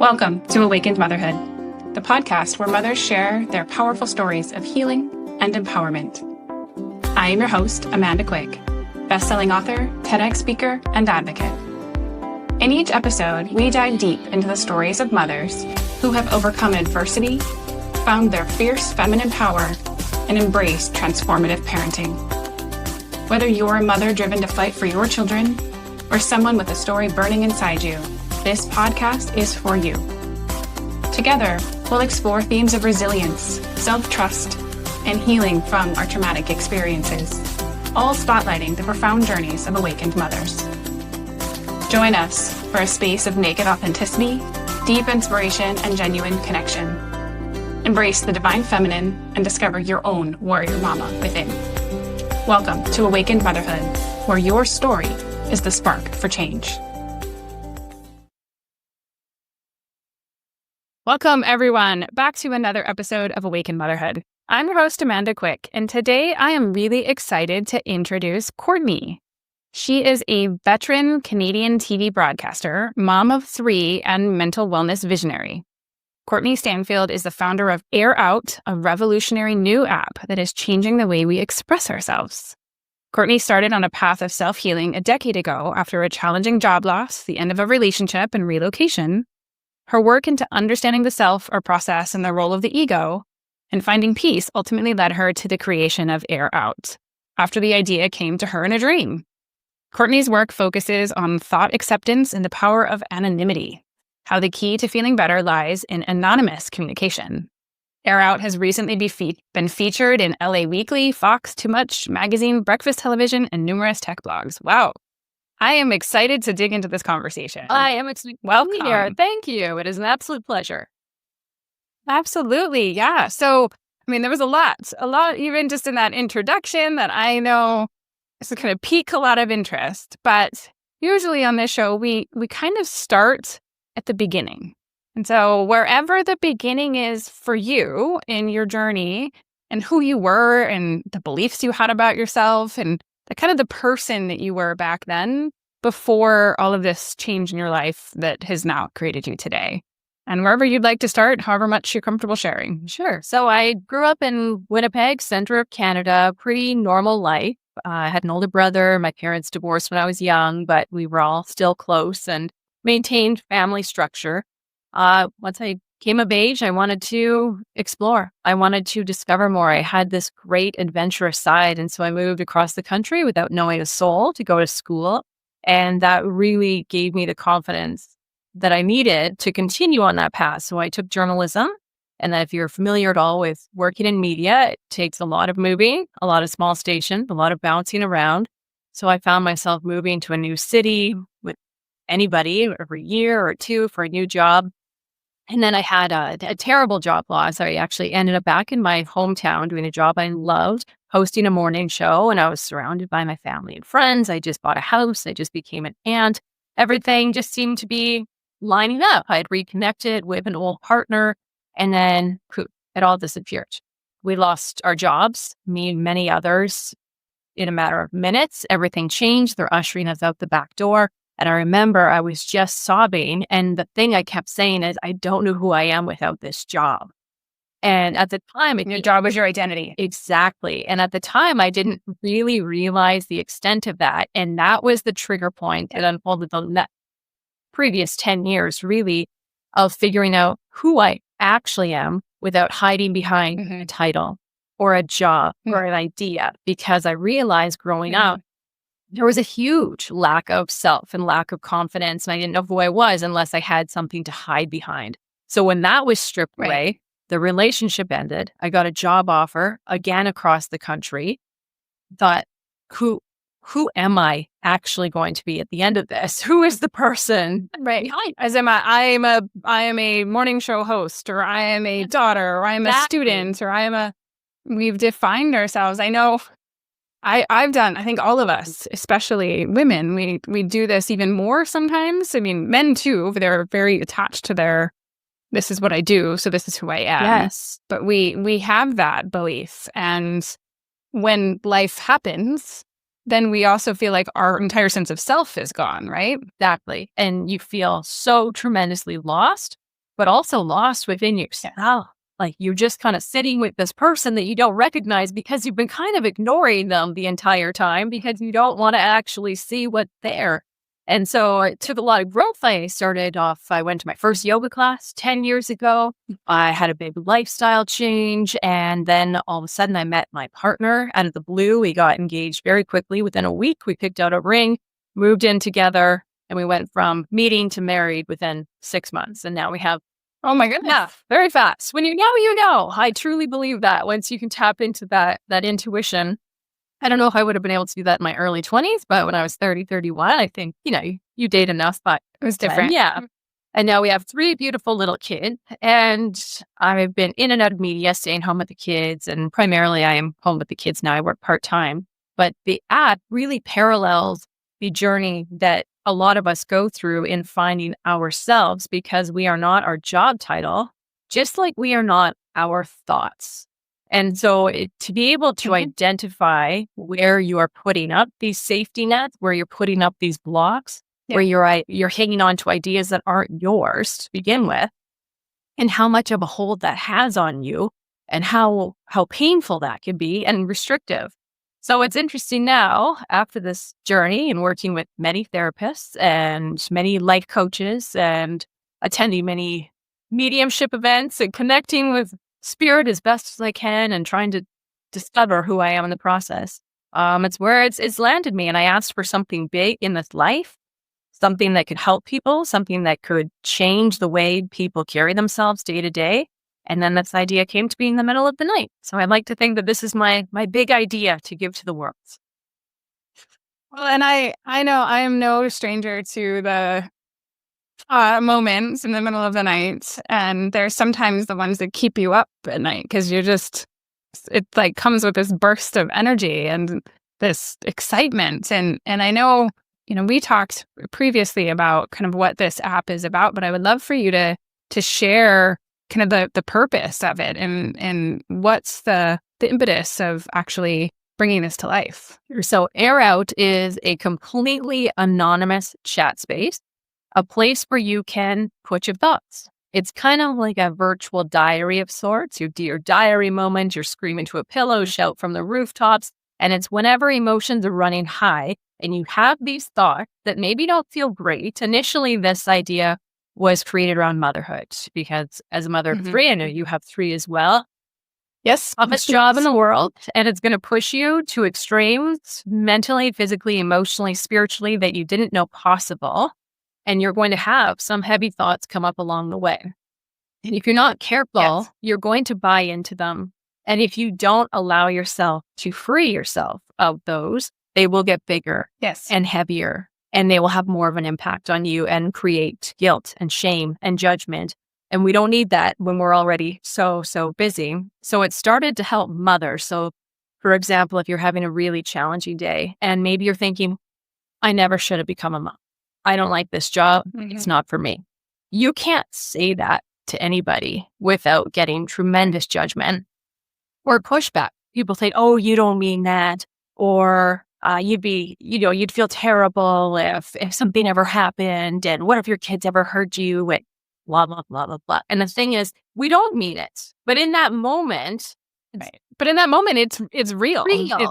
Welcome to Awakened Motherhood, the podcast where mothers share their powerful stories of healing and empowerment. I am your host, Amanda Quick, best-selling author, TEDx speaker, and advocate. In each episode, we dive deep into the stories of mothers who have overcome adversity, found their fierce feminine power, and embraced transformative parenting. Whether you're a mother driven to fight for your children or someone with a story burning inside you, this podcast is for you. Together, we'll explore themes of resilience, self-trust, and healing from our traumatic experiences, all spotlighting the profound journeys of awakened mothers. Join us for a space of naked authenticity, deep inspiration, and genuine connection. Embrace the divine feminine and discover your own warrior mama within. Welcome to Awakened Motherhood, where your story is the spark for change. Welcome, everyone, back to another episode of Awakened Motherhood. I'm your host, Amanda Quick, and today I am really excited to introduce Courtney. She is a veteran Canadian TV broadcaster, mom of 3, and mental wellness visionary. Courtney Stanfield is the founder of Air Out, a revolutionary new app that is changing the way we express ourselves. Courtney started on a path of self-healing a decade ago after a challenging job loss, the end of a relationship, and relocation. Her work into understanding the self, or process, and the role of the ego, and finding peace ultimately led her to the creation of Air Out, after the idea came to her in a dream. Courtney's work focuses on thought acceptance and the power of anonymity, how the key to feeling better lies in anonymous communication. Air Out has recently been featured in LA Weekly, Fox, Too Much Magazine, Breakfast Television, and numerous tech blogs. Wow. I am excited to dig into this conversation. I am excited to be here. Thank you. It is an absolute pleasure. Absolutely. Yeah. So, there was a lot even just in that introduction that I know is going to pique a lot of interest. But usually on this show, we kind of start at the beginning. And so wherever the beginning is for you in your journey and who you were and the beliefs you had about yourself and the kind of the person that you were back then before all of this change in your life that has now created you today. And wherever you'd like to start, however much you're comfortable sharing. Sure. So I grew up in Winnipeg, center of Canada, pretty normal life. I had an older brother. My parents divorced when I was young, but we were all still close and maintained family structure. Once I came of age, I wanted to explore. I wanted to discover more. I had this great adventurous side. And so I moved across the country without knowing a soul to go to school. And that really gave me the confidence that I needed to continue on that path. So I took journalism. And if you're familiar at all with working in media, it takes a lot of moving, a lot of small stations, a lot of bouncing around. So I found myself moving to a new city with anybody every year or two for a new job. And then I had a terrible job loss. I actually ended up back in my hometown doing a job I loved, hosting a morning show, and I was surrounded by my family and friends. I just bought a house. I just became an aunt. Everything just seemed to be lining up. I had reconnected with an old partner, and then poof, it all disappeared. We lost our jobs, me and many others, in a matter of minutes. Everything changed. They're ushering us out the back door. And I remember I was just sobbing. And the thing I kept saying is, I don't know who I am without this job. And at the time, your job was your identity. Exactly. And at the time, I didn't really realize the extent of that. And that was the trigger point that unfolded the previous 10 years, really, of figuring out who I actually am without hiding behind a title or a job or an idea. Because I realized growing up, there was a huge lack of self and lack of confidence. And I didn't know who I was unless I had something to hide behind. So when that was stripped away, the relationship ended. I got a job offer again across the country. Thought, who am I actually going to be at the end of this? Who is the person behind? As I am a morning show host, or I am a daughter, or I am a student, or we've defined ourselves. I know I've done, I think all of us, especially women, we do this even more sometimes. Men too, they're very attached to this is what I do, so this is who I am. Yes. But we have that belief. And when life happens, then we also feel like our entire sense of self is gone, right? Exactly. And you feel so tremendously lost but also lost within yourself. Like you're just kind of sitting with this person that you don't recognize because you've been kind of ignoring them the entire time because you don't want to actually see what's there. And so it took a lot of growth. I went to my first yoga class 10 years ago. I had a big lifestyle change. And then all of a sudden I met my partner out of the blue. We got engaged very quickly. Within a week, we picked out a ring, moved in together, and we went from meeting to married within 6 months. And now we have, oh my goodness. yeah, very fast. When you know, you know. I truly believe that once you can tap into that intuition. I don't know if I would have been able to do that in my early 20s, but when I was 30, 31, I think, you date enough, but it was different. Yeah. And now we have 3 beautiful little kids, and I've been in and out of media, staying home with the kids, and primarily I am home with the kids now. I work part-time, but the app really parallels the journey that a lot of us go through in finding ourselves, because we are not our job title, just like we are not our thoughts. And so to be able to identify where you are putting up these safety nets, where you're putting up these blocks, where you're hanging on to ideas that aren't yours to begin with, and how much of a hold that has on you, and how painful that can be and restrictive. So it's interesting now, after this journey and working with many therapists and many life coaches and attending many mediumship events and connecting with spirit as best as I can and trying to discover who I am in the process. It's where it's landed me. And I asked for something big in this life, something that could help people, something that could change the way people carry themselves day to day. And then this idea came to be in the middle of the night. So I like to think that this is my big idea to give to the world. Well, and I know I am no stranger to the moments in the middle of the night, and there's sometimes the ones that keep you up at night because it like comes with this burst of energy and this excitement. And I know, we talked previously about kind of what this app is about, but I would love for you to share kind of the purpose of it and what's the impetus of actually bringing this to life. So Air Out is a completely anonymous chat space, a place where you can put your thoughts. It's kind of like a virtual diary of sorts. Your diary moment, you're screaming to a pillow, shout from the rooftops, and it's whenever emotions are running high and you have these thoughts that maybe don't feel great. Initially, this idea was created around motherhood because as a mother of 3, I know you have 3 as well. Yes. Toughest job in the world. And it's going to push you to extremes mentally, physically, emotionally, spiritually that you didn't know possible. And you're going to have some heavy thoughts come up along the way. And if you're not careful, you're going to buy into them. And if you don't allow yourself to free yourself of those, they will get bigger and heavier. And they will have more of an impact on you and create guilt and shame and judgment. And we don't need that when we're already so busy. So it started to help mothers. So for example, if you're having a really challenging day and maybe you're thinking, I never should have become a mom. I don't like this job. It's not for me. You can't say that to anybody without getting tremendous judgment or pushback. People say, oh, you don't mean that. Or you'd feel terrible if something ever happened. And what if your kids ever hurt you? And blah, blah, blah, blah, blah. And the thing is, we don't mean it. But in that moment, it's real.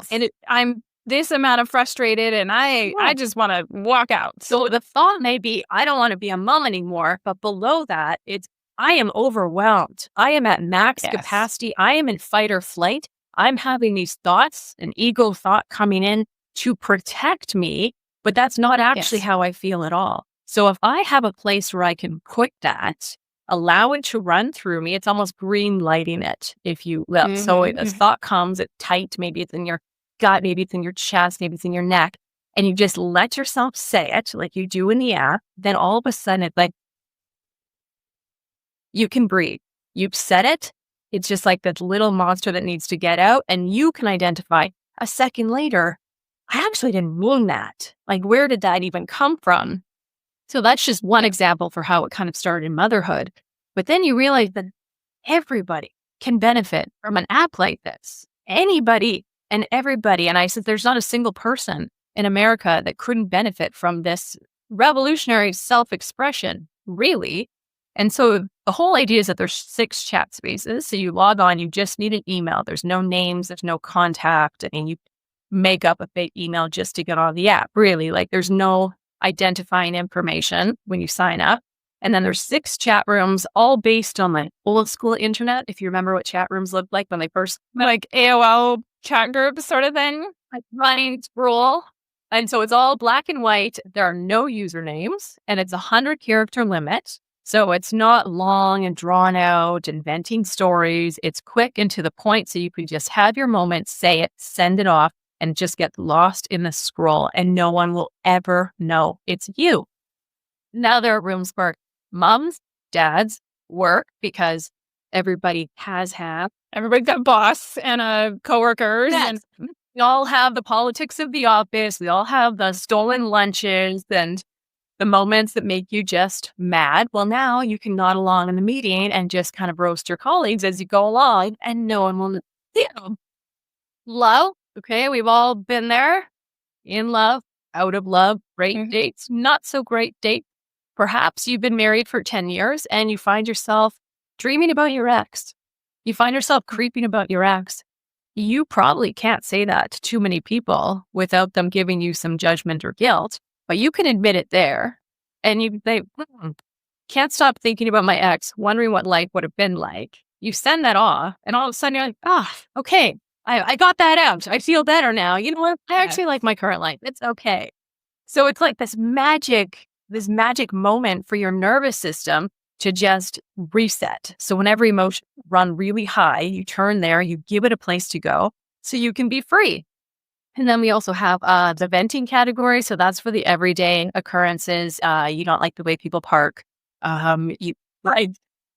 And I'm this amount of frustrated and I just want to walk out. So the thought may be, I don't want to be a mom anymore. But below that, it's, I am overwhelmed. I am at max capacity. I am in fight or flight. I'm having these thoughts, an ego thought coming in to protect me, but that's not actually how I feel at all. So if I have a place where I can put that, allow it to run through me, it's almost green lighting it, if you will. So a thought comes, it's tight, maybe it's in your gut, maybe it's in your chest, maybe it's in your neck, and you just let yourself say it like you do in the app, then all of a sudden it's like, you can breathe. You've said it. It's just like that little monster that needs to get out, and you can identify a second later, I actually didn't mean that. Like, where did that even come from? So that's just one example for how it kind of started in motherhood. But then you realize that everybody can benefit from an app like this. Anybody and everybody. And I said, there's not a single person in America that couldn't benefit from this revolutionary self-expression, really. And so the whole idea is that there's 6 chat spaces. So you log on, you just need an email. There's no names, there's no contact. I mean, you make up a fake email just to get on the app, really. Like there's no identifying information when you sign up. And then there's 6 chat rooms, all based on like old school internet. If you remember what chat rooms looked like when they first Like AOL chat groups sort of thing. like running scroll. And so it's all black and white. There are no usernames, and it's 100-character limit. So it's not long and drawn out, inventing stories. It's quick and to the point. So you can just have your moment, say it, send it off, and just get lost in the scroll, and no one will ever know it's you. Now there are rooms for moms, dads, work, because everybody has had. Everybody's got a boss and coworkers. Yes. And we all have the politics of the office. We all have the stolen lunches and the moments that make you just mad. Well, now you can nod along in the meeting and just kind of roast your colleagues as you go along, and no one will see them. Love. Okay, we've all been there. In love, out of love, great dates, not so great dates. Perhaps you've been married for 10 years and you find yourself dreaming about your ex. You find yourself creeping about your ex. You probably can't say that to too many people without them giving you some judgment or guilt, but you can admit it there. And you say, can't stop thinking about my ex, wondering what life would have been like. You send that off, and all of a sudden you're like, okay, I got that out. I feel better now. You know what? I actually like my current life. It's okay. So it's like this magic moment for your nervous system to just reset. So whenever emotions run really high, you turn there, you give it a place to go so you can be free. And then we also have the venting category. So that's for the everyday occurrences. You don't like the way people park. You like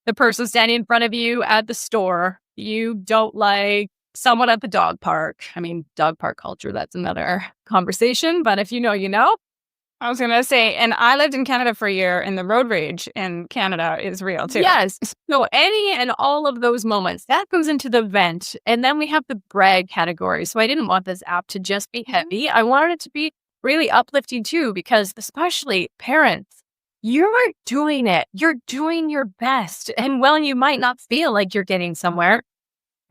the person standing in front of you at the store. You don't like someone at the dog park. I mean, dog park culture, that's another conversation. But if you know, you know. I was going to say, and I lived in Canada for a year, and the road rage in Canada is real too. Yes. So any and all of those moments, that goes into the vent. And then we have the brag category. So I didn't want this app to just be heavy. I wanted it to be really uplifting too, because especially parents, you're doing it. You're doing your best. And while you might not feel like you're getting somewhere,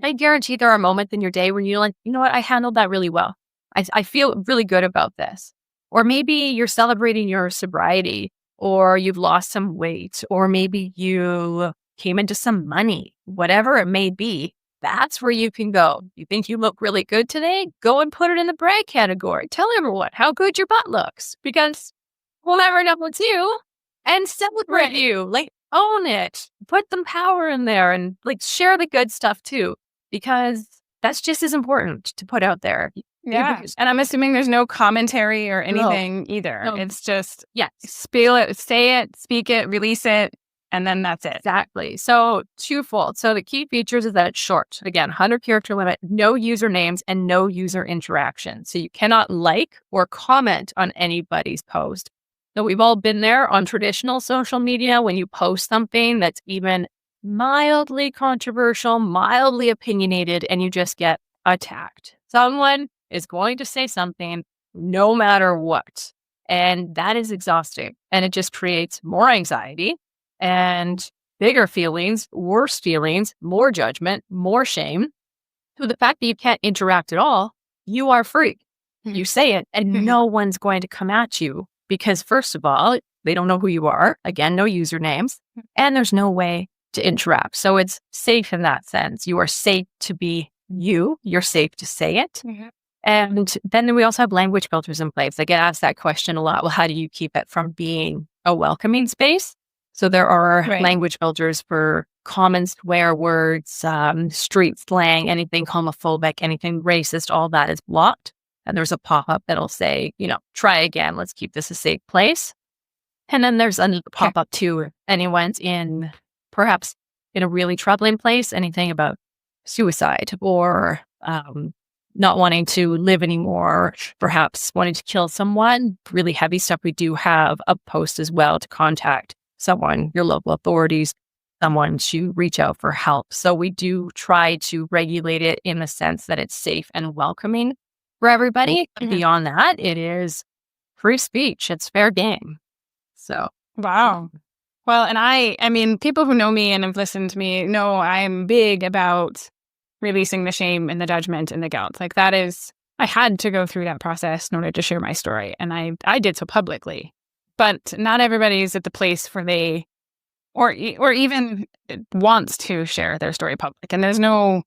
I guarantee there are moments in your day where you're like, you know what, I handled that really well. I feel really good about this. Or maybe you're celebrating your sobriety, or you've lost some weight, or maybe you came into some money, whatever it may be. That's where you can go. You think you look really good today? Go and put it in the brag category. Tell everyone how good your butt looks, because we'll never know it's you, and celebrate you. Like, own it. Put some power in there, and like share the good stuff too, because that's just as important to put out there. Yeah. And I'm assuming there's no commentary or anything either. No. It's just spiel it, say it, speak it, release it, and then that's it. Exactly. So twofold. So the key features is that it's short. Again, 100-character limit, no usernames, and no user interaction. So you cannot like or comment on anybody's post. So we've all been there on traditional social media when you post something that's even mildly controversial, mildly opinionated, and you just get attacked. Someone is going to say something no matter what. And that is exhausting. And it just creates more anxiety and bigger feelings, worse feelings, more judgment, more shame. So the fact that you can't interact at all, you are free. You say it and no one's going to come at you because, first of all, they don't know who you are. Again, no usernames. And there's no way to interact. So it's safe in that sense. You are safe to be you. You're safe to say it. And then we also have language filters in place. I get asked that question a lot. Well, how do you keep it from being a welcoming space? So there are language filters for common swear words, street slang, anything homophobic, anything racist, all that is blocked. And there's a pop-up that'll say, try again. Let's keep this a safe place. And then there's a pop-up too. If anyone's perhaps in a really troubling place, anything about suicide or not wanting to live anymore, perhaps wanting to kill someone, really heavy stuff. We do have a post as well to contact someone, your local authorities, someone to reach out for help. So we do try to regulate it in the sense that it's safe and welcoming for everybody. Beyond that, it is free speech. It's fair game. So. Wow. Well, and I mean, people who know me and have listened to me know I'm big about releasing the shame and the judgment and the guilt. Like that is, I had to go through that process in order to share my story. And I did so publicly. But not everybody's at the place where they, or even wants to share their story public. And there's no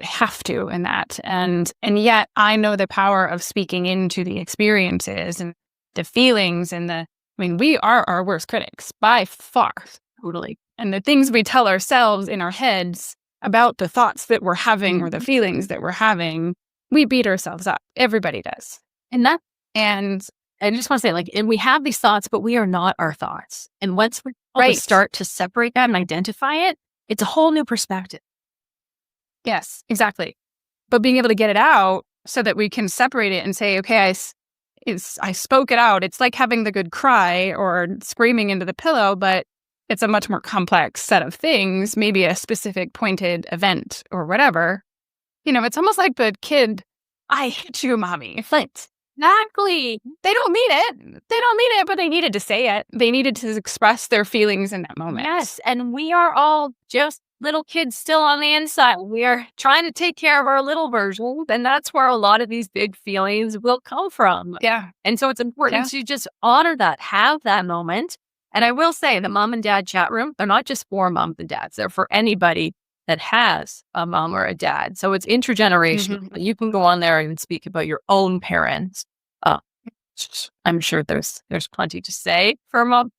have to in that. And yet I know the power of speaking into the experiences and the feelings and we are our worst critics by far. Totally. And the things we tell ourselves in our heads about the thoughts that we're having or the feelings that we're having, we beat ourselves up. Everybody does. And And I just want to say, and we have these thoughts, but we are not our thoughts. And once we start to separate that and identify it, it's a whole new perspective. yes, exactly. But being able to get it out so that we can separate it and say, okay, I spoke it out. It's like having the good cry or screaming into the pillow, but it's a much more complex set of things, maybe a specific pointed event or whatever. It's almost like the kid, I hate you, mommy. Exactly. They don't mean it, but they needed to say it. They needed to express their feelings in that moment. Yes. And we are all just little kids still on the inside. We are trying to take care of our little version. And that's where a lot of these big feelings will come from. Yeah. And so it's important to just honor that, have that moment. And I will say the mom and dad chat room, they're not just for moms and dads. They're for anybody that has a mom or a dad. So it's intergenerational. Mm-hmm. You can go on there and speak about your own parents. I'm sure there's plenty to say for mom.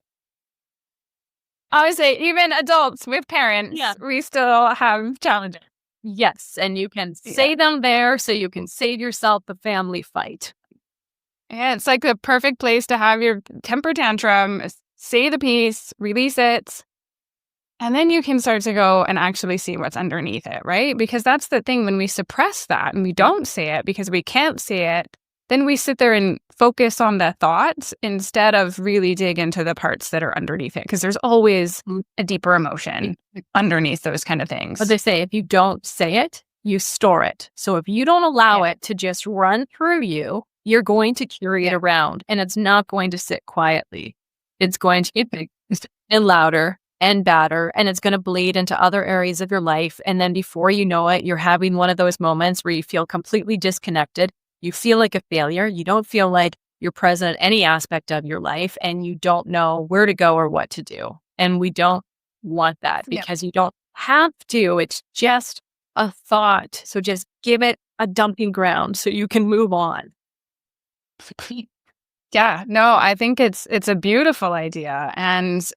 I would say even adults with parents, we still have challenges. Yes, and you can say them there so you can save yourself the family fight. Yeah, it's like the perfect place to have your temper tantrum, say the piece, release it, and then you can start to go and actually see what's underneath it, right? Because that's the thing, when we suppress that and we don't say it because we can't say it, then we sit there and focus on the thoughts instead of really dig into the parts that are underneath it. Because there's always a deeper emotion underneath those kind of things. But they say if you don't say it, you store it. So if you don't allow it to just run through you, you're going to carry it around and it's not going to sit quietly. It's going to get big and louder and badder, and it's going to bleed into other areas of your life. And then before you know it, you're having one of those moments where you feel completely disconnected. You feel like a failure. You don't feel like you're present at any aspect of your life, and you don't know where to go or what to do. And we don't want that because you don't have to. It's just a thought. So just give it a dumping ground so you can move on. Yeah, no, I think it's a beautiful idea and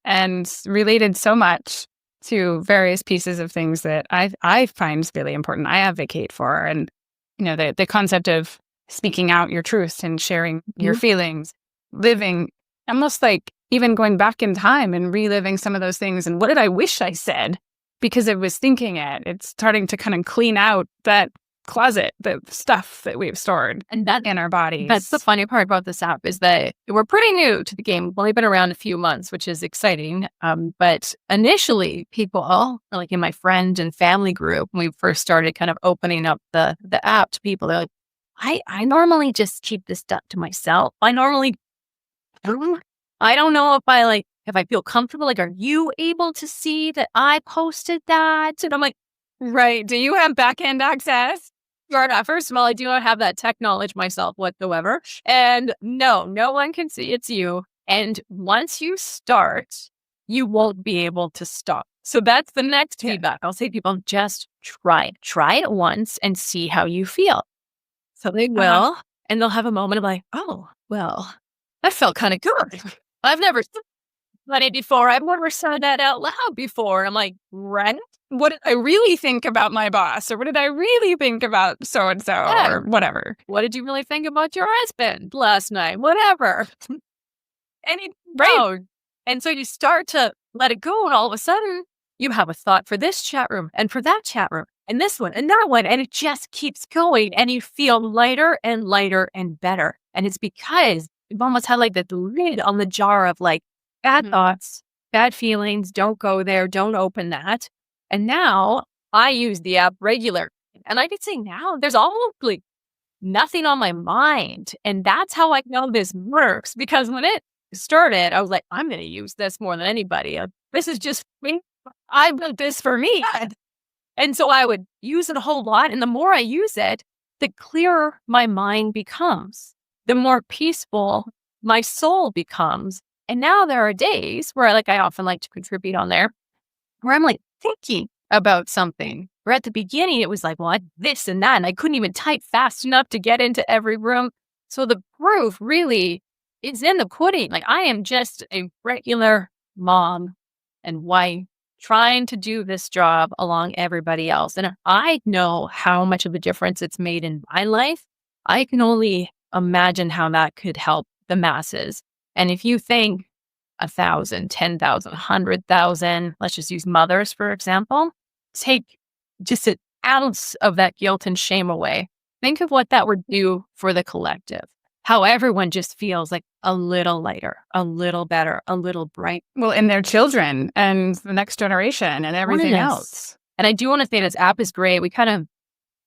related so much to various pieces of things that I find really important. I advocate for, and the concept of speaking out your truth and sharing your feelings, living almost like even going back in time and reliving some of those things. And what did I wish I said? Because I was thinking it. It's starting to kind of clean out that closet, the stuff that we've stored in our bodies. That's the funny part about this app, is that we're pretty new to the game. We've only been around a few months, which is exciting. But initially, people, like in my friend and family group, when we first started kind of opening up the app to people, they're like, I normally just keep this stuff to myself. I don't know if I feel comfortable. Like, are you able to see that I posted that? And I'm like, right. Do you have back-end access? First of all, I do not have that tech knowledge myself whatsoever. And no one can see it's you. And once you start, you won't be able to stop. So that's the next feedback. I'll say to people, just try it. Try it once and see how you feel. So they will, and they'll have a moment of like, oh, well, that felt kind of good. I've never said it before. I've never said that out loud before. I'm like, right? What did I really think about my boss? Or what did I really think about so-and-so or whatever? What did you really think about your husband last night? Whatever. Right. And so you start to let it go, and all of a sudden, you have a thought for this chat room and for that chat room and this one and that one. And it just keeps going, and you feel lighter and lighter and better. And it's because you've almost had like the lid on the jar of like bad thoughts, bad feelings. Don't go there. Don't open that. And now I use the app regularly. And I could say now there's almost like nothing on my mind. And that's how I know this works, because when it started, I was like, I'm going to use this more than anybody. This is just me. I built this for me. And so I would use it a whole lot. And the more I use it, the clearer my mind becomes, the more peaceful my soul becomes. And now there are days where I often like to contribute on there where I'm like thinking about something. Where at the beginning, it was like, well, this and that. And I couldn't even type fast enough to get into every room. So the proof really is in the pudding. Like, I am just a regular mom and wife trying to do this job along everybody else. And I know how much of a difference it's made in my life. I can only imagine how that could help the masses. And if you think 1,000, 10,000, 100,000, let's just use mothers, for example, take just an ounce of that guilt and shame away. Think of what that would do for the collective. How everyone just feels like a little lighter, a little better, a little bright. Well, and their children and the next generation and everything else. And I do want to say this app is great. We kind of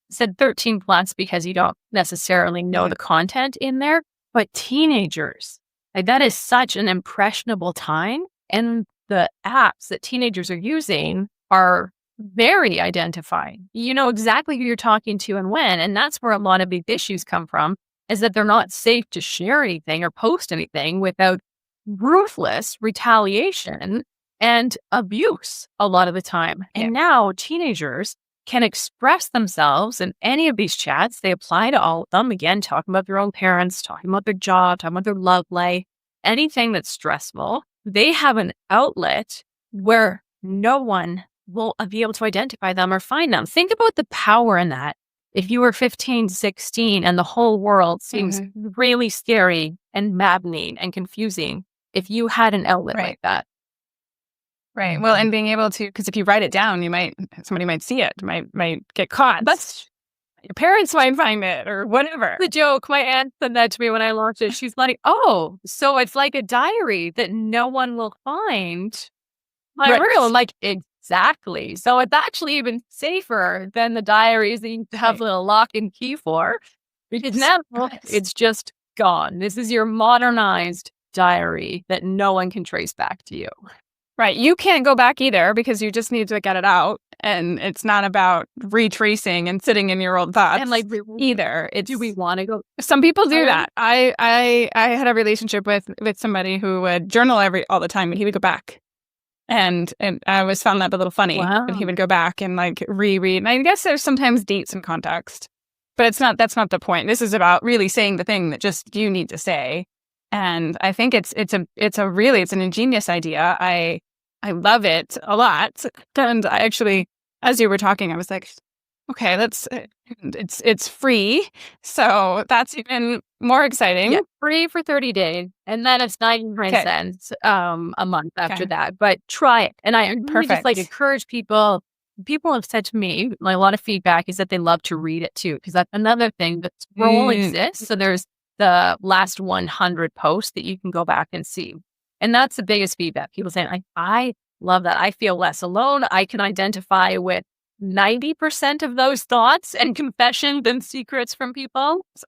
said 13 plus because you don't necessarily know the content in there, but teenagers, that is such an impressionable time. And the apps that teenagers are using are very identifying. You know exactly who you're talking to and when. And that's where a lot of these issues come from, is that they're not safe to share anything or post anything without ruthless retaliation and abuse a lot of the time. And now teenagers can express themselves in any of these chats. They apply to all of them. Again, talking about their own parents, talking about their job, talking about their love life, anything that's stressful. They have an outlet where no one will be able to identify them or find them. Think about the power in that. If you were 15, 16, and the whole world seems really scary and maddening and confusing, if you had an outlet like that. Right. Well, and being able to, because if you write it down, somebody might see it, might get caught. Your parents might find it or whatever. The joke, my aunt said that to me when I launched it. She's like, oh, so it's like a diary that no one will find. My real, I'm like, exactly. So it's actually even safer than the diaries that you have a little lock and key for, because now it's just gone. This is your modernized diary that no one can trace back to you. Right. You can't go back either because you just need to get it out. And it's not about retracing and sitting in your old thoughts either. Do we want to go? Some people do that. I had a relationship with somebody who would journal all the time, and he would go back. And I always found that a little funny. Wow. And he would go back and reread. And I guess there's sometimes dates and context, but that's not the point. This is about really saying the thing that just you need to say. And I think it's an ingenious idea. I love it a lot. And I actually, as you were talking, I was like, okay, it's free. So that's even more exciting. Yeah, free for 30 days. And then it's 99 cents a month after that. But try it. And I really just encourage people. People have said to me, a lot of feedback is that they love to read it too, because that's another thing. The scroll exists. So there's the last 100 posts that you can go back and see. And that's the biggest feedback. People saying, I love that. I feel less alone. I can identify with 90% of those thoughts and confessions and secrets from people. So,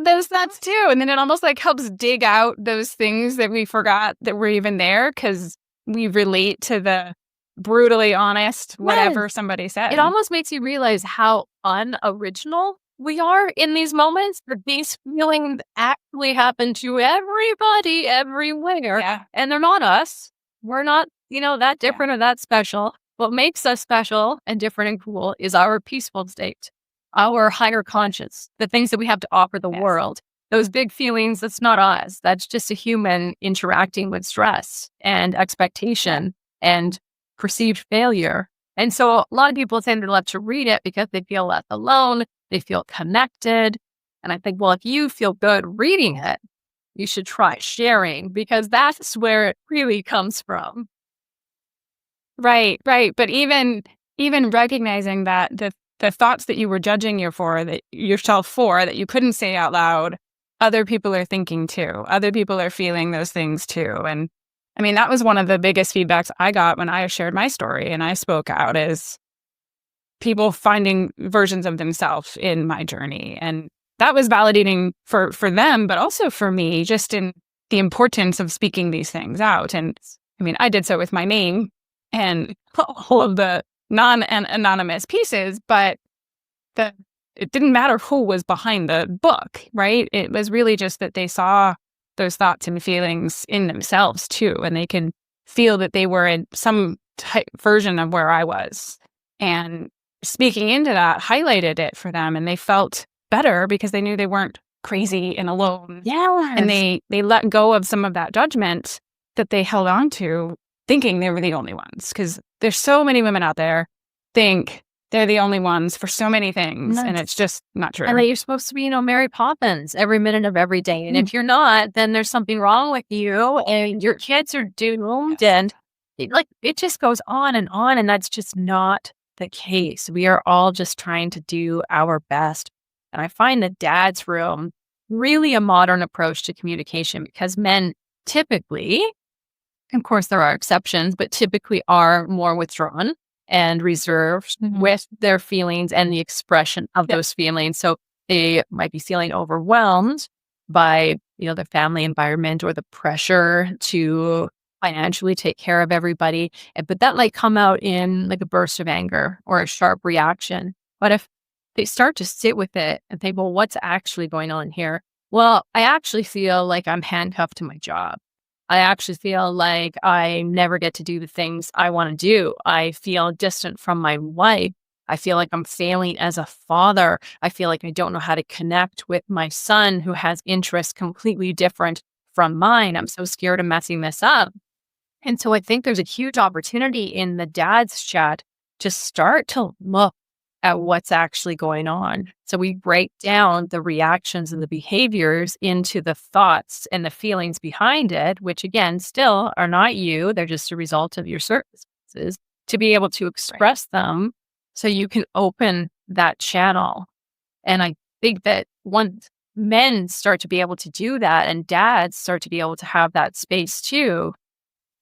those thoughts too. And then it almost helps dig out those things that we forgot that were even there because we relate to the brutally honest whatever somebody said. It almost makes you realize how unoriginal we are in these moments, that these feelings actually happen to everybody everywhere. Yeah. And they're not us. We're not, that different or that special. What makes us special and different and cool is our peaceful state, our higher conscience, the things that we have to offer the world. Those big feelings, that's not us. That's just a human interacting with stress and expectation and perceived failure. And so a lot of people say they love to read it because they feel less alone. They feel connected. And I think, well, if you feel good reading it, you should try sharing, because that's where it really comes from. Right. But even recognizing that the thoughts that you were judging yourself for, that you couldn't say out loud, other people are thinking too. Other people are feeling those things too. And I mean, that was one of the biggest feedbacks I got when I shared my story and I spoke out, is people finding versions of themselves in my journey. And that was validating for them, but also for me, just in the importance of speaking these things out. And I mean, I did so with my name and all of the non-anonymous pieces, but it didn't matter who was behind the book, right? It was really just that they saw those thoughts and feelings in themselves too, and they can feel that they were in some type version of where I was. And speaking into that highlighted it for them, and they felt better because they knew they weren't crazy and alone. Yeah. And they let go of some of that judgment that they held on to, thinking they were the only ones. Because there's so many women out there think they're the only ones for so many things, and it's just not true. And that you're supposed to be, Mary Poppins every minute of every day. And if you're not, then there's something wrong with you, and your kids are doomed. And it just goes on, and that's just not the case. We are all just trying to do our best. And I find the dad's room really a modern approach to communication, because men typically, of course there are exceptions, but typically are more withdrawn and reserved with their feelings and the expression of those feelings. So they might be feeling overwhelmed by, the family environment or the pressure to financially take care of everybody. But that might come out in like a burst of anger or a sharp reaction. But if they start to sit with it and think, well, what's actually going on here? Well, I actually feel like I'm handcuffed to my job. I actually feel like I never get to do the things I want to do. I feel distant from my wife. I feel like I'm failing as a father. I feel like I don't know how to connect with my son, who has interests completely different from mine. I'm so scared of messing this up. And so I think there's a huge opportunity in the dad's chat to start to look at what's actually going on. So we break down the reactions and the behaviors into the thoughts and the feelings behind it, which again, still are not you. They're just a result of your circumstances, to be able to express them so you can open that channel. And I think that once men start to be able to do that, and dads start to be able to have that space too,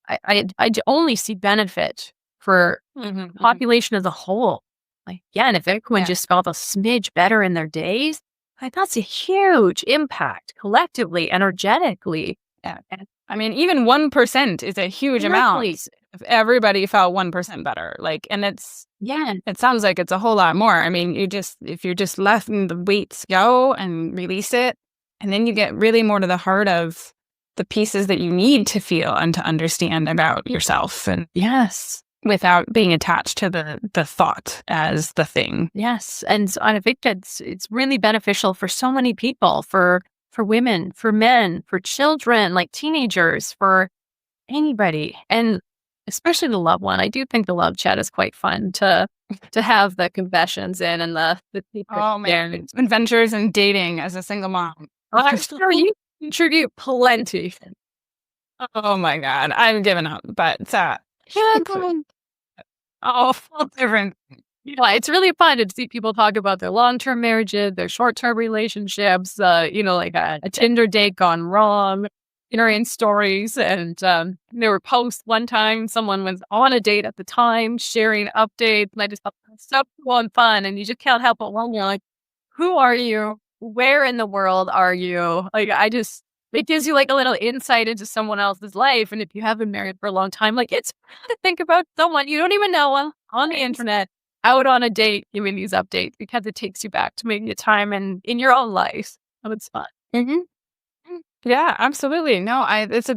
I only see benefit for the population as a whole. Like, and if everyone just felt a smidge better in their days, that's a huge impact collectively, energetically. Yeah. I mean, even 1% is a huge amount. If everybody felt 1% better, and it sounds like it's a whole lot more. I mean, if you're just letting the weights go and release it, and then you get really more to the heart of the pieces that you need to feel and to understand about yourself. And without being attached to the thought as the thing. Yes. And I think it's really beneficial for so many people, for women, for men, for children, like teenagers, for anybody, and especially the loved one. I do think the love chat is quite fun to have the confessions in, and the oh man, adventures in dating as a single mom. I'm sure you contribute plenty. Oh my God, I'm giving up, but full different. It's really fun to see people talk about their long-term marriages, their short-term relationships, like a Tinder date gone wrong, in stories. And there were posts one time, someone was on a date at the time, sharing updates, and I just thought that's so cool and fun. And you just can't help but wonder, like, who are you? Where in the world are you? It gives you like a little insight into someone else's life. And if you have been married for a long time, it's fun to think about someone you don't even know on the internet, out on a date, giving these updates, because it takes you back to maybe a time in your own life. So it's fun. Yeah, absolutely. No, it's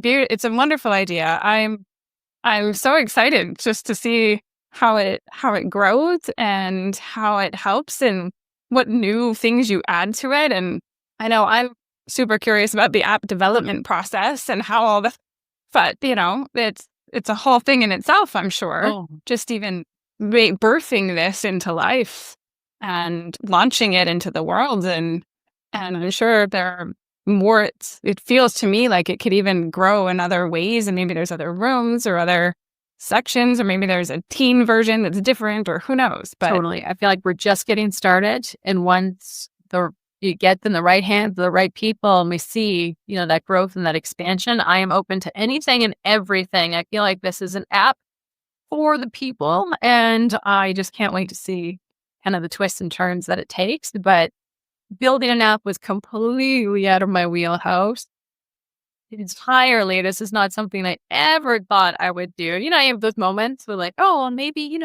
a wonderful idea. I'm so excited just to see how it grows and how it helps and what new things you add to it. And I know I'm super curious about the app development process and how all but it's a whole thing in itself, I'm sure. Just even birthing this into life and launching it into the world. And I'm sure there are more, it feels to me like it could even grow in other ways, and maybe there's other rooms or other sections, or maybe there's a teen version that's different, or who knows. But totally. I feel like we're just getting started, and once you get in the right hands, the right people, and we see, that growth and that expansion, I am open to anything and everything. I feel like this is an app for the people, and I just can't wait to see kind of the twists and turns that it takes. But building an app was completely out of my wheelhouse. entirely. This is not something I ever thought I would do. I have those moments where like, oh, well, maybe,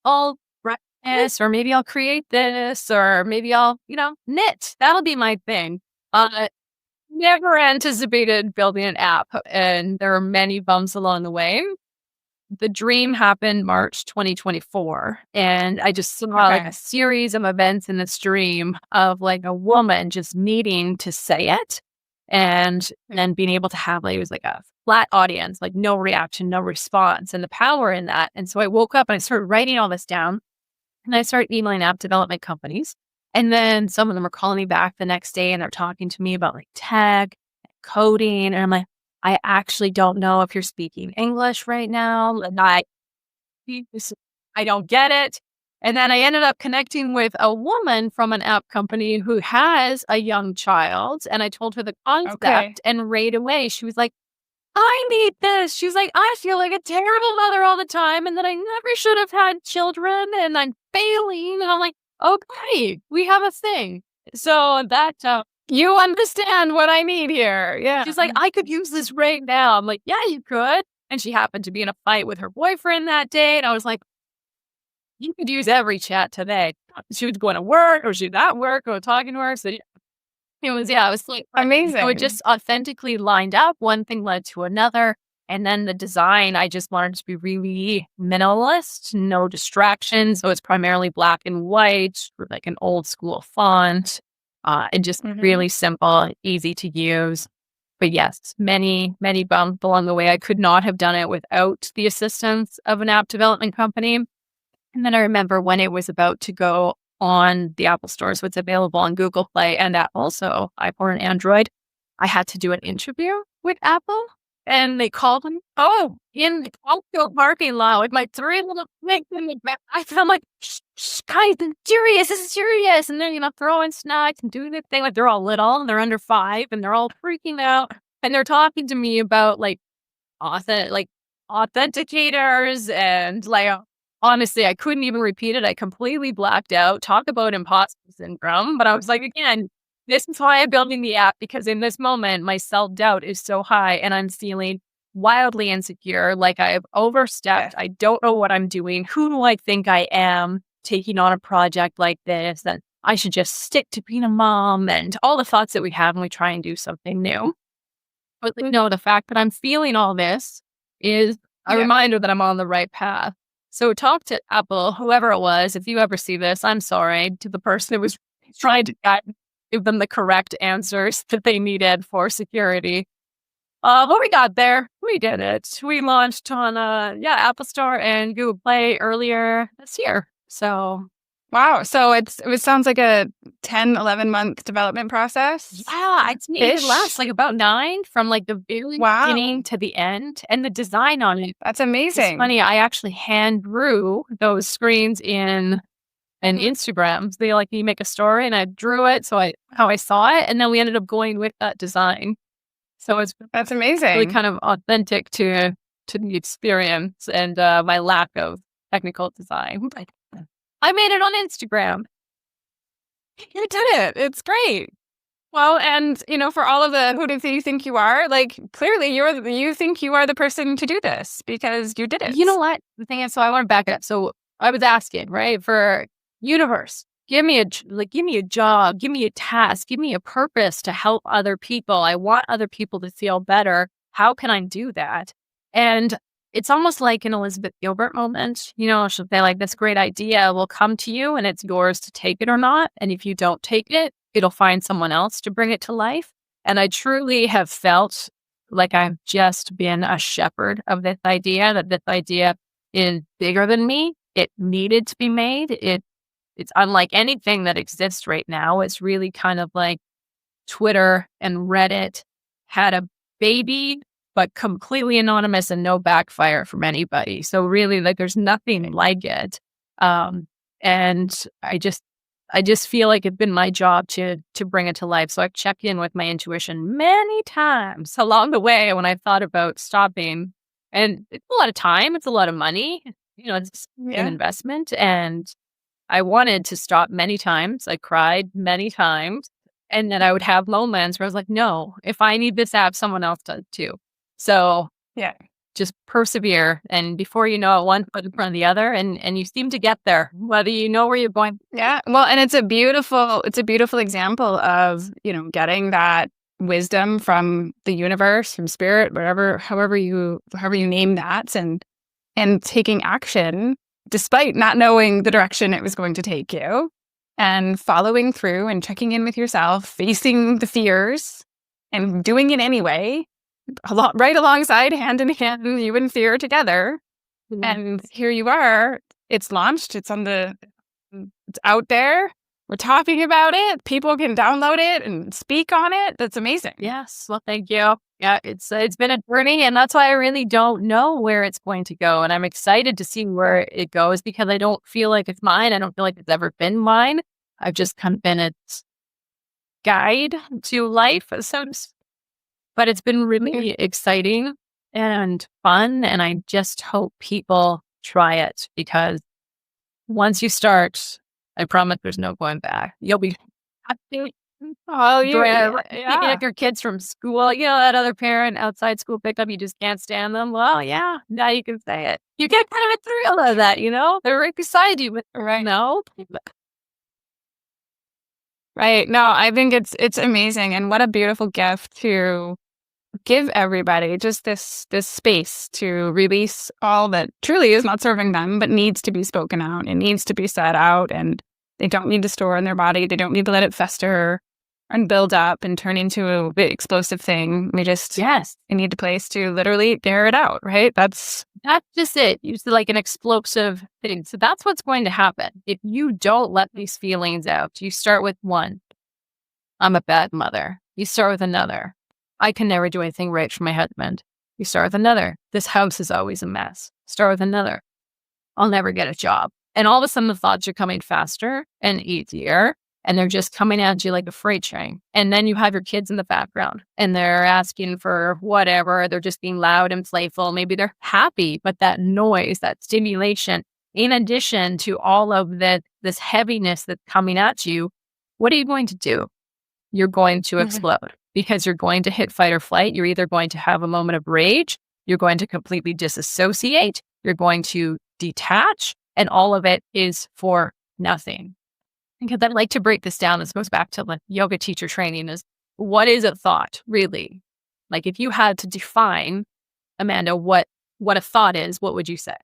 I'll write this, or maybe I'll create this, or maybe I'll, knit. That'll be my thing. Never anticipated building an app, and there are many bumps along the way. The dream happened March 2024, and I just saw like a series of events in this dream of like a woman just needing to say it, and then being able to have like, it was like a flat audience, like no reaction, no response, and the power in that. And so I woke up and I started writing all this down, and I started emailing app development companies. And then some of them are calling me back the next day and they're talking to me about like tech, coding. And I'm like, I actually don't know if you're speaking English right now. And I don't get it. And then I ended up connecting with a woman from an app company who has a young child. And I told her the concept, and right away she was like, I need this. She was like, I feel like a terrible mother all the time, and that I never should have had children, and I'm failing. And I'm like, okay, we have a thing. So that you understand what I need here. Yeah. She's like, I could use this right now. I'm like, yeah, you could. And she happened to be in a fight with her boyfriend that day. And I was like, you could use every chat today. She was going to work, or she was at work, or talking to her. So it was like amazing. So it just authentically lined up. One thing led to another. And then the design, I just wanted to be really minimalist, no distractions. So it's primarily black and white, like an old school font, and just really simple, easy to use. But yes, many, many bumps along the way. I could not have done it without the assistance of an app development company. And then I remember when it was about to go on the Apple Store, so it's available on Google Play and Apple, so iPhone and Android, I had to do an interview with Apple. And they called me, in the Tokyo parking lot with my 3 little kids in the back. I'm like, guys, this is serious. And they're, throwing snacks and doing the thing. Like, they're all little and they're under 5 and they're all freaking out. And they're talking to me about authenticators and honestly, I couldn't even repeat it. I completely blacked out. Talk about imposter syndrome. But I was like, again, this is why I'm building the app, because in this moment, my self-doubt is so high and I'm feeling wildly insecure. Like I've overstepped. I don't know what I'm doing. Who do I think I am taking on a project like this? And I should just stick to being a mom, and all the thoughts that we have when we try and do something new. But the fact that I'm feeling all this is a reminder that I'm on the right path. So talk to Apple, whoever it was. If you ever see this, I'm sorry to the person who was trying to give them the correct answers that they needed for security. But we got there. We did it. We launched on Apple Store and Google Play earlier this year. So wow. So it sounds like a 10, 11-month development process. Yeah, it lasts like about 9 from like the very beginning to the end. And the design on it. That's amazing. It's funny. I actually hand drew those screens in Instagram. So you make a story, and I drew it how I saw it, and then we ended up going with that design. So that's amazing. Really kind of authentic to the experience and my lack of technical design. I made it on Instagram. You did it. It's great. Well, and for all of the who do you think you are? Like, clearly you think you are the person to do this because you did it. You know what? The thing is, so I want to back it up. So I was asking, right, for universe, give me a job, give me a task, give me a purpose to help other people. I want other people to feel better. How can I do that? And it's almost like an Elizabeth Gilbert moment. She'll say like, this great idea will come to you and it's yours to take it or not. And if you don't take it, it'll find someone else to bring it to life. And I truly have felt like I've just been a shepherd of this idea, that this idea is bigger than me. It needed to be made. It's unlike anything that exists right now. It's really kind of like Twitter and Reddit had a baby, but completely anonymous and no backfire from anybody. So really, there's nothing like it. And I just feel like it's been my job to bring it to life. So I've checked in with my intuition many times along the way when I've thought about stopping. And it's a lot of time. It's a lot of money. It's an investment. And I wanted to stop many times. I cried many times. And then I would have moments where I was like, no, if I need this app, someone else does too. So Yeah. just persevere. And before you know it, one foot in front of the other, and you seem to get there, whether you know where you're going. Yeah. Well, and it's a beautiful example of, getting that wisdom from the universe, from spirit, however you name that, and taking action despite not knowing the direction it was going to take you, and following through and checking in with yourself, facing the fears and doing it anyway, right alongside, hand in hand, you and fear together. Mhm. And here you are. It's launched. It's out there. We're talking about it. People can download it and speak on it. That's amazing. Yes. Well, thank you. Yeah, it's been a journey, and that's why I really don't know where it's going to go. And I'm excited to see where it goes because I don't feel like it's mine. I don't feel like it's ever been mine. I've just kind of been its guide to life, but it's been really exciting and fun. And I just hope people try it because once you start, I promise there's no going back. You'll be happy. Oh, Picking up your kids from school, that other parent outside school picked up, you just can't stand them. Well, yeah, now you can say it. You get kind of a thrill out of that, they're right beside you, but Right. no. Right. No, I think it's amazing, and what a beautiful gift to give everybody, just this space to release all that truly is not serving them, but needs to be spoken out. It needs to be said out, and they don't need to store in their body. They don't need to let it fester and build up and turn into a big explosive thing. We need a place to literally air it out, right? That's just it. It's like an explosive thing. So that's what's going to happen. If you don't let these feelings out, you start with one, I'm a bad mother. You start with another, I can never do anything right for my husband. You start with another, this house is always a mess. Start with another, I'll never get a job. And all of a sudden the thoughts are coming faster and easier. And they're just coming at you like a freight train. And then you have your kids in the background and they're asking for whatever. They're just being loud and playful. Maybe they're happy, but that noise, that stimulation, in addition to all of this heaviness that's coming at you, what are you going to do? You're going to explode because you're going to hit fight or flight. You're either going to have a moment of rage. You're going to completely disassociate. You're going to detach. And all of it is for nothing. Because I'd like to break this down. This goes back to like yoga teacher training is what is a thought really? Like if you had to define, Amanda, what a thought is, what would you say?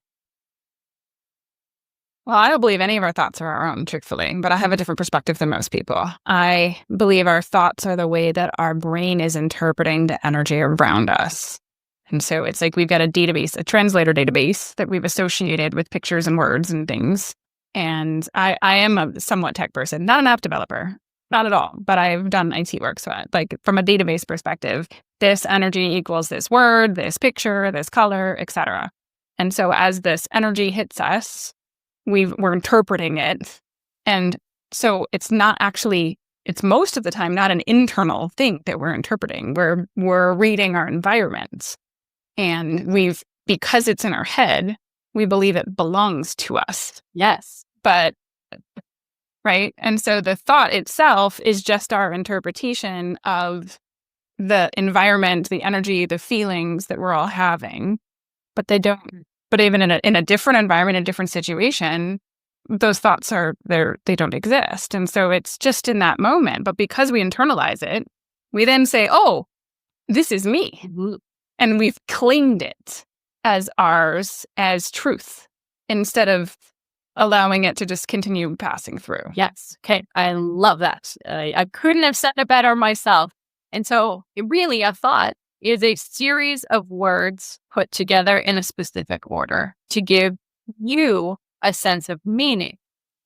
Well, I don't believe any of our thoughts are our own, truthfully, but I have a different perspective than most people. I believe our thoughts are the way that our brain is interpreting the energy around us. And so it's like we've got a database, a translator database that we've associated with pictures and words and things. And I am a somewhat tech person, not an app developer, not at all, but I've done IT work. So like from a database perspective, this energy equals this word, this picture, this color, etc. And so as this energy hits us, we're interpreting it. And so it's most of the time not an internal thing that we're interpreting. We're reading our environment. And because it's in our head, we believe it belongs to us. Yes. But, right? And so the thought itself is just our interpretation of the environment, the energy, the feelings that we're all having. But even in a different environment, a different situation, those thoughts they don't exist. And so it's just in that moment. But because we internalize it, we then say, oh, this is me. And we've claimed it as ours, as truth, instead of allowing it to just continue passing through. Yes. Okay. I love that. I couldn't have said it better myself. And so really a thought is a series of words put together in a specific order to give you a sense of meaning.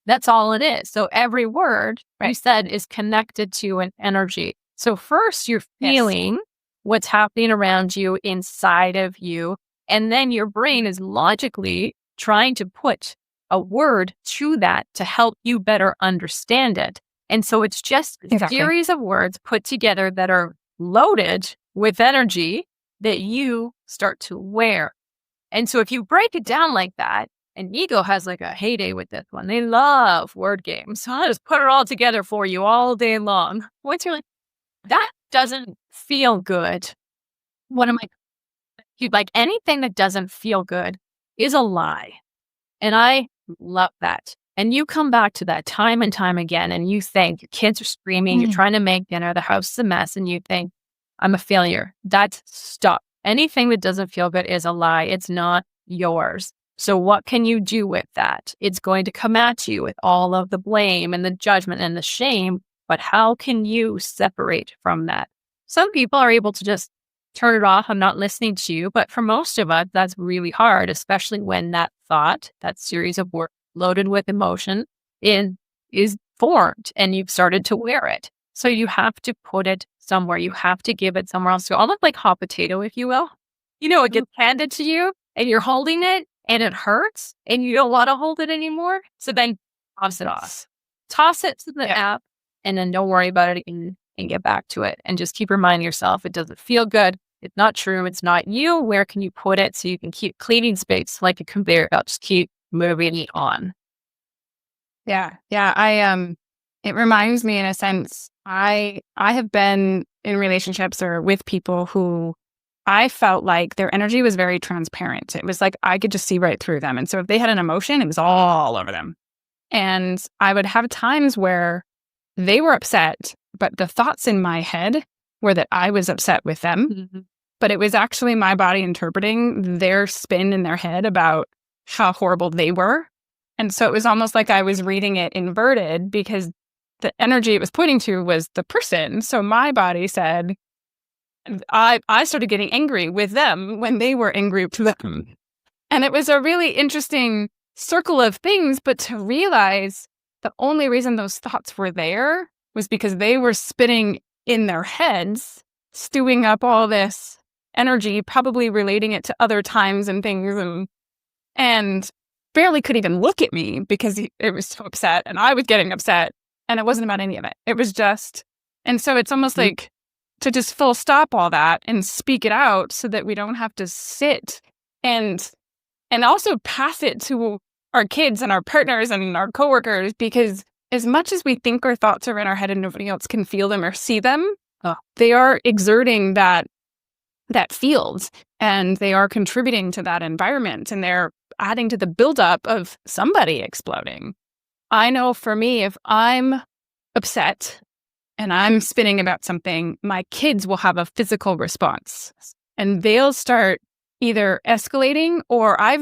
That's all it is. So every word you said is connected to an energy. So first you're feeling what's happening around you, inside of you. And then your brain is logically trying to put a word to that to help you better understand it. And so it's just a series of words put together that are loaded with energy that you start to wear. And so if you break it down like that And ego has like a heyday with this one. They love word games. So I'll just put it all together for you all day long. Once you're like, that doesn't feel good. What am I? Like anything that doesn't feel good is a lie. And I love that. And you come back to that time and time again, and you think your kids are screaming, you're trying to make dinner, the house is a mess, and you think, I'm a failure. That's stop. Anything that doesn't feel good is a lie. It's not yours. So what can you do with that? It's going to come at you with all of the blame and the judgment and the shame, but how can you separate from that? Some people are able to just turn it off. I'm not listening to you. But for most of us, that's really hard, especially when that thought, that series of words loaded with emotion is formed and you've started to wear it. So you have to put it somewhere. You have to give it somewhere else. So almost like hot potato, if you will. It gets handed to you and you're holding it and it hurts and you don't want to hold it anymore. So then toss it off. Toss it to the app and then don't worry about it and get back to it. And just keep reminding yourself it doesn't feel good. It's not true. It's not you. Where can you put it so you can keep cleaning space like a conveyor belt? Just keep moving it on. Yeah. It reminds me in a sense, I have been in relationships or with people who I felt like their energy was very transparent. It was like I could just see right through them. And so if they had an emotion, it was all over them. And I would have times where they were upset, but the thoughts in my head were that I was upset with them. Mm-hmm. But it was actually my body interpreting their spin in their head about how horrible they were. And so it was almost like I was reading it inverted because the energy it was pointing to was the person. So my body said, I started getting angry with them when they were angry to them. And it was a really interesting circle of things, but to realize the only reason those thoughts were there was because they were spinning in their heads, stewing up all this energy, probably relating it to other times and things, and barely could even look at me because it was so upset and I was getting upset and it wasn't about any of it. It was just, and so it's almost like to just full stop all that and speak it out so that we don't have to sit and also pass it to our kids and our partners and our coworkers, because as much as we think our thoughts are in our head and nobody else can feel them or see them, they are exerting that field and they are contributing to that environment and they're adding to the buildup of somebody exploding. I know for me, if I'm upset and I'm spinning about something, my kids will have a physical response and they'll start either escalating or I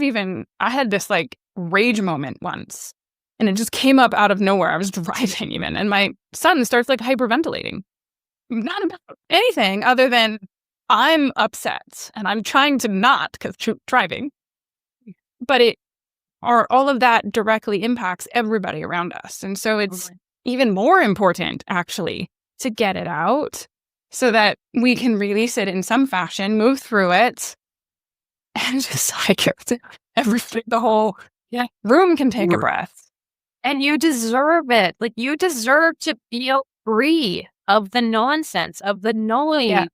had this like rage moment once and it just came up out of nowhere. I was driving even and my son starts like hyperventilating. Not about anything other than I'm upset and I'm trying to not because driving, but all of that directly impacts everybody around us. And so it's even more important actually to get it out so that we can release it in some fashion, move through it, and just like everything, the whole room can take a breath. And you deserve it. Like you deserve to feel free of the nonsense, of the noise. Yeah.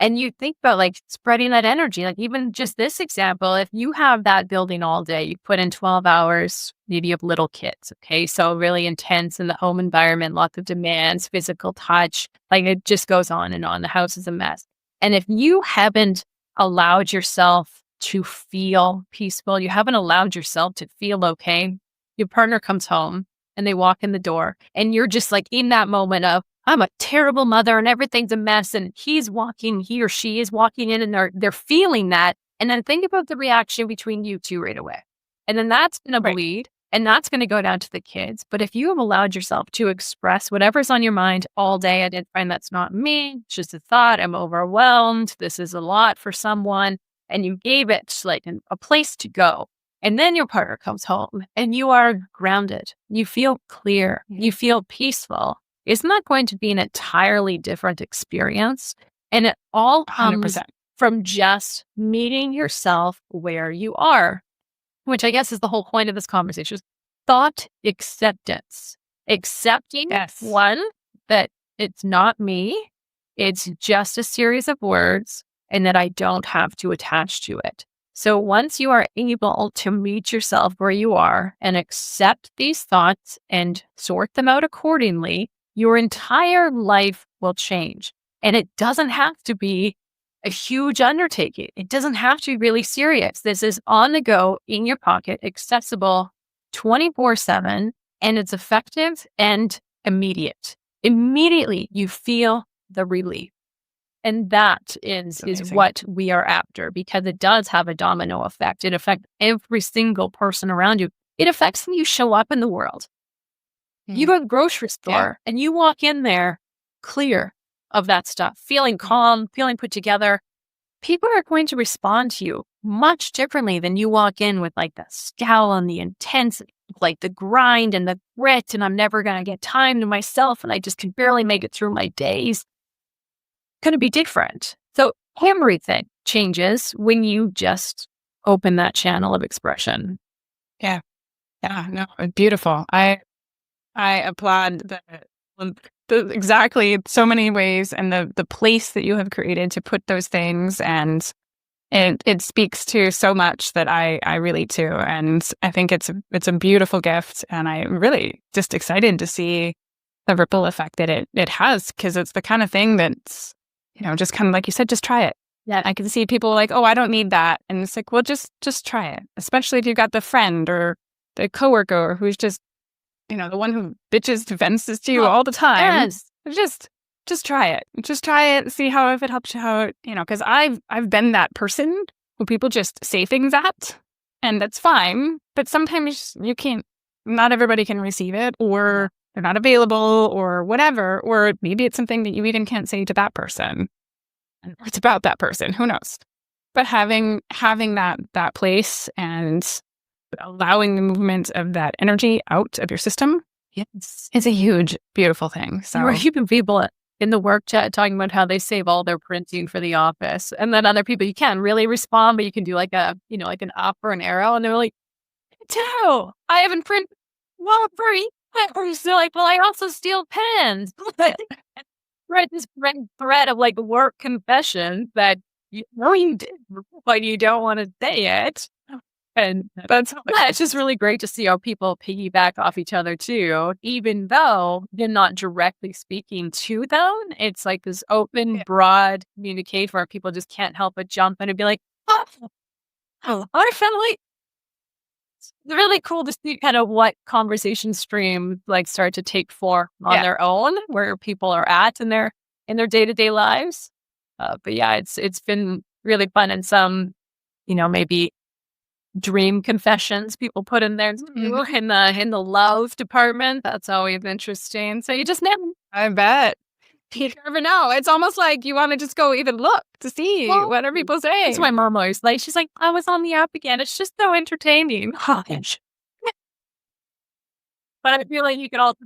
And you think about like spreading that energy, like even just this example, if you have that building all day, you put in 12 hours, maybe you have little kids. Okay. So really intense in the home environment, lots of demands, physical touch, like it just goes on and on. The house is a mess. And if you haven't allowed yourself to feel peaceful, you haven't allowed yourself to feel okay, your partner comes home and they walk in the door and you're just like in that moment of, I'm a terrible mother and everything's a mess. And he or she is walking in and they're feeling that. And then think about the reaction between you two right away. And then that's going to bleed and that's going to go down to the kids. But if you have allowed yourself to express whatever's on your mind all day, identifying that's not me, it's just a thought, I'm overwhelmed, this is a lot for someone, and you gave it like a place to go. And then your partner comes home and you are grounded. You feel clear. You feel peaceful. Isn't that going to be an entirely different experience? And it all comes 100%. From just meeting yourself where you are, which I guess is the whole point of this conversation, is thought acceptance. Accepting, one, that it's not me, it's just a series of words, and that I don't have to attach to it. So once you are able to meet yourself where you are and accept these thoughts and sort them out accordingly, your entire life will change. And it doesn't have to be a huge undertaking. It doesn't have to be really serious. This is on the go, in your pocket, accessible 24/7, and it's effective and immediate. Immediately, you feel the relief. And that is Amazing. what we are after, because it does have a domino effect. It affects every single person around you. It affects when you show up in the world. You go to the grocery store and you walk in there clear of that stuff, feeling calm, feeling put together. People are going to respond to you much differently than you walk in with like the scowl and the intensity, like the grind and the grit, and I'm never going to get time to myself and I just can barely make it through my days. Going to be different. So everything changes when you just open that channel of expression. Yeah. No, beautiful. I applaud the exactly so many ways and the place that you have created to put those things, and it speaks to so much that I relate to, and I think it's a beautiful gift, and I'm really just excited to see the ripple effect that it has, because it's the kind of thing that's, just kind of like you said, just try it. Yeah. I can see people like, oh, I don't need that, and it's like, well, just try it, especially if you've got the friend or the coworker who's just, the one who bitches to vents to you all the time. Yes. Just try it. Just try it. See if it helps you out. Because I've been that person who people just say things at, and that's fine. But sometimes you can't. Not everybody can receive it, or they're not available, or whatever. Or maybe it's something that you even can't say to that person. And it's about that person. Who knows? But having that place and allowing the movement of that energy out of your system, Yes, is a huge, beautiful thing. So there are even people in the work chat talking about how they save all their printing for the office, and then other people you can't really respond, but you can do like like an up or an arrow, and they're like, "No, I haven't printed well for years." They're like, "Well, I also steal pens." Right, this red thread of like work confession that you know you did, but you don't want to say it. And it's just really great to see how people piggyback off each other too, even though they're not directly speaking to them. It's like this open, broad communication where people just can't help but jump in and be like, "Oh, our family." It's really cool to see kind of what conversation stream like start to take form on their own, where people are at in their day-to-day lives. But yeah, it's been really fun, and some, maybe dream confessions people put in there too, in the love department. That's always interesting. So you just never, I bet. You never know. It's almost like you want to just go even look to see what are people saying. That's my mom always like. She's like, "I was on the app again. It's just so entertaining." But I feel like you can also,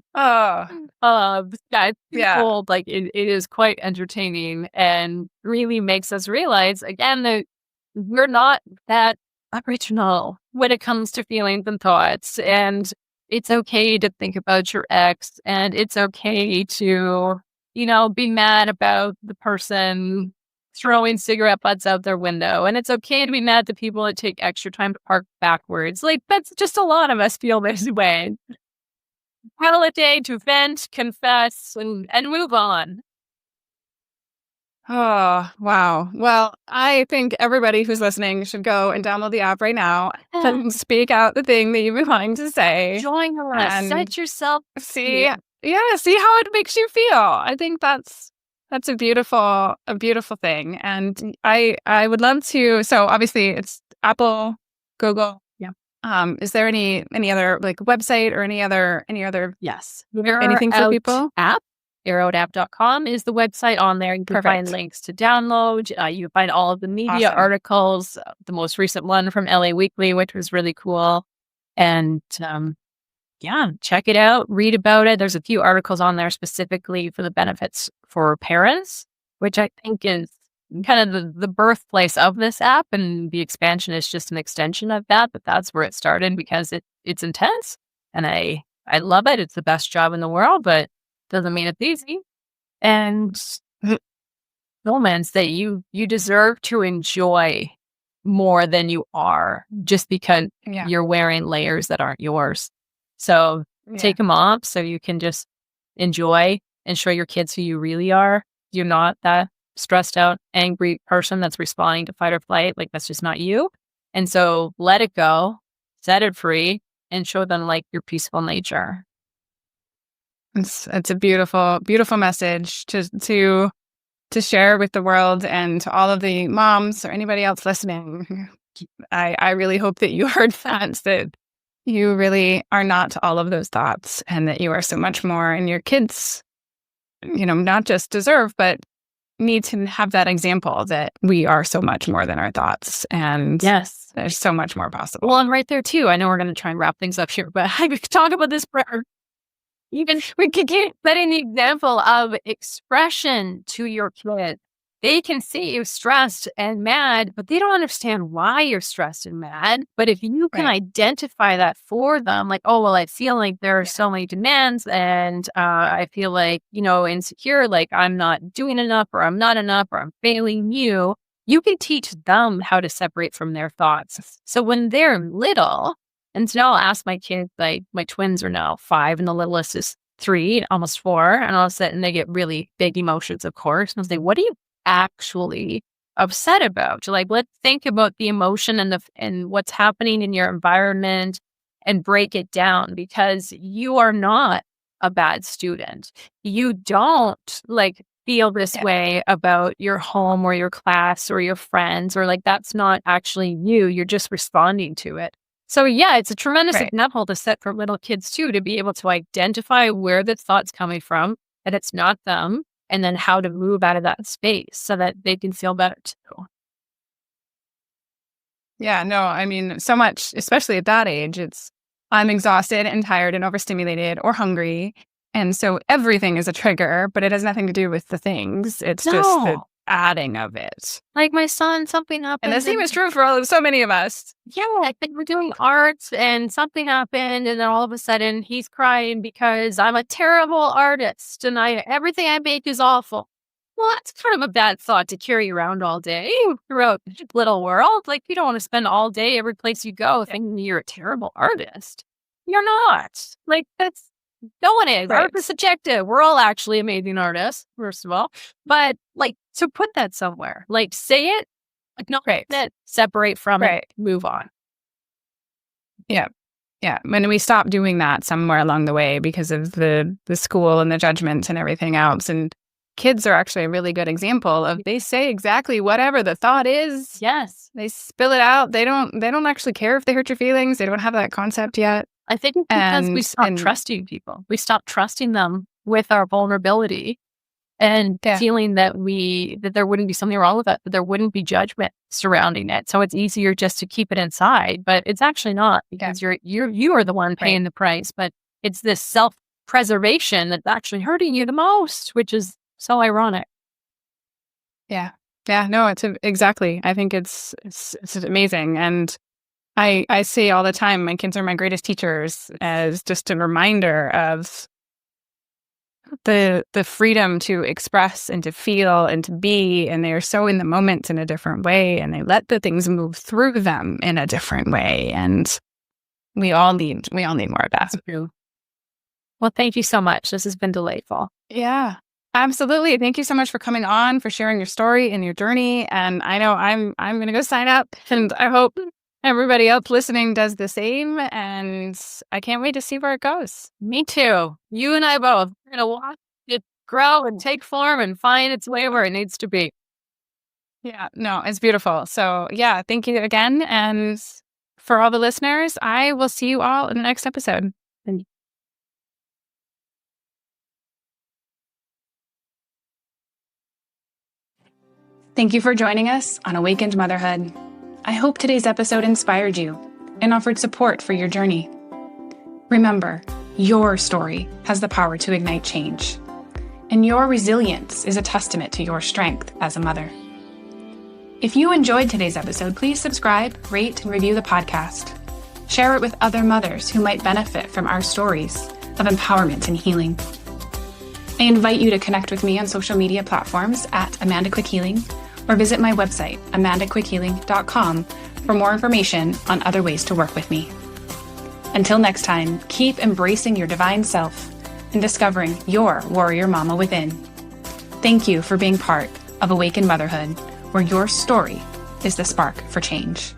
it's cool. Like it is quite entertaining and really makes us realize again that we're not that original when it comes to feelings and thoughts. And it's okay to think about your ex, and it's okay to, be mad about the person throwing cigarette butts out their window. And it's okay to be mad at people that take extra time to park backwards. Like that's just a lot of us feel this way. Call it day to vent, confess, and move on. Oh, wow. Well, I think everybody who's listening should go and download the app right now and speak out the thing that you've been wanting to say. Join us. Set yourself see how it makes you feel. I think that's a beautiful thing. And I would love to, so obviously it's Apple, Google. Is there any other like website or any other Yes. anything for people? App. Arrowed.com is the website. On there you can find links to download. You can find all of the media articles, the most recent one from LA Weekly, which was really cool. And check it out, read about it. There's a few articles on there specifically for the benefits for parents, which I think is kind of the birthplace of this app, and the expansion is just an extension of that. But that's where it started, because it's intense, and I love it. It's the best job in the world, but doesn't mean it's easy. And moments that you deserve to enjoy more than you are just because Yeah. you're wearing layers that aren't yours. So take them off so you can just enjoy and show your kids who you really are. You're not that stressed out, angry person that's responding to fight or flight. Like, that's just not you. And so let it go, set it free, and show them like your peaceful nature. It's a beautiful, beautiful message to share with the world and to all of the moms or anybody else listening. I really hope that you heard that you really are not all of those thoughts, and that you are so much more, and your kids, not just deserve, but need to have that example that we are so much more than our thoughts. And yes, there's so much more possible. Well, and right there too, I know we're going to try and wrap things up here, but I could talk about this prayer. Even we could keep setting the example of expression to your kid. They can see you stressed and mad, but they don't understand why you're stressed and mad. But if you can identify that for them, like, oh, well, I feel like there are so many demands, and I feel like, insecure, like I'm not doing enough, or I'm not enough, or I'm failing you. You can teach them how to separate from their thoughts. So when they're little, and so now I'll ask my kids, like my twins are now 5 and the littlest is 3, almost 4. And all of a sudden they get really big emotions, of course. And I'll say, what are you actually upset about? Like, let's think about the emotion and what's happening in your environment and break it down, because you are not a bad student. You don't feel this way about your home or your class or your friends, or that's not actually you. You're just responding to it. So yeah, it's a tremendous example to set for little kids too, to be able to identify where the thought's coming from, that it's not them, and then how to move out of that space so that they can feel better too. Yeah, no, I mean, so much, especially at that age, I'm exhausted and tired and overstimulated or hungry. And so everything is a trigger, but it has nothing to do with the things. It's just the adding of it. Like my son, something happened. And the same is true for so many of us. Yeah, I think we're doing art and something happened, and then all of a sudden he's crying because I'm a terrible artist and everything I make is awful. Well, that's kind of a bad thought to carry around all day throughout the little world. Like, you don't want to spend all day every place you go thinking you're a terrible artist. You're not. No one is. Art is subjective. We're all actually amazing artists, first of all. But so put that somewhere. Say it, acknowledge it, separate from it, move on. Yeah. Yeah. When we stop doing that somewhere along the way because of the school and the judgments and everything else. And kids are actually a really good example of, they say exactly whatever the thought is. Yes. They spill it out. They don't actually care if they hurt your feelings. They don't have that concept yet. I think it's because we stopped trusting people. We stopped trusting them with our vulnerability and feeling that there wouldn't be something wrong with it, that there wouldn't be judgment surrounding it. So it's easier just to keep it inside, but it's actually not, because you are the one paying the price. But it's this self-preservation that's actually hurting you the most, which is so ironic. Yeah. Yeah. No, exactly. I think it's amazing. And I say all the time, my kids are my greatest teachers, as just a reminder of the freedom to express and to feel and to be. And they are so in the moment in a different way, and they let the things move through them in a different way. And we all need more of that. Well, thank you so much. This has been delightful. Yeah, absolutely. Thank you so much for coming on, for sharing your story and your journey. And I know I'm going to go sign up, and I hope everybody else listening does the same, and I can't wait to see where it goes. Me too. You and I both. We're going to watch it grow and take form and find its way where it needs to be. Yeah, no, it's beautiful. So yeah, thank you again. And for all the listeners, I will see you all in the next episode. Thank you for joining us on Awakened Motherhood. I hope today's episode inspired you and offered support for your journey. Remember, your story has the power to ignite change, and your resilience is a testament to your strength as a mother. If you enjoyed today's episode, please subscribe, rate, and review the podcast. Share it with other mothers who might benefit from our stories of empowerment and healing. I invite you to connect with me on social media platforms at Amanda Quick Healing, or visit my website, amandaquickhealing.com, for more information on other ways to work with me. Until next time, keep embracing your divine self and discovering your warrior mama within. Thank you for being part of Awakened Motherhood, where your story is the spark for change.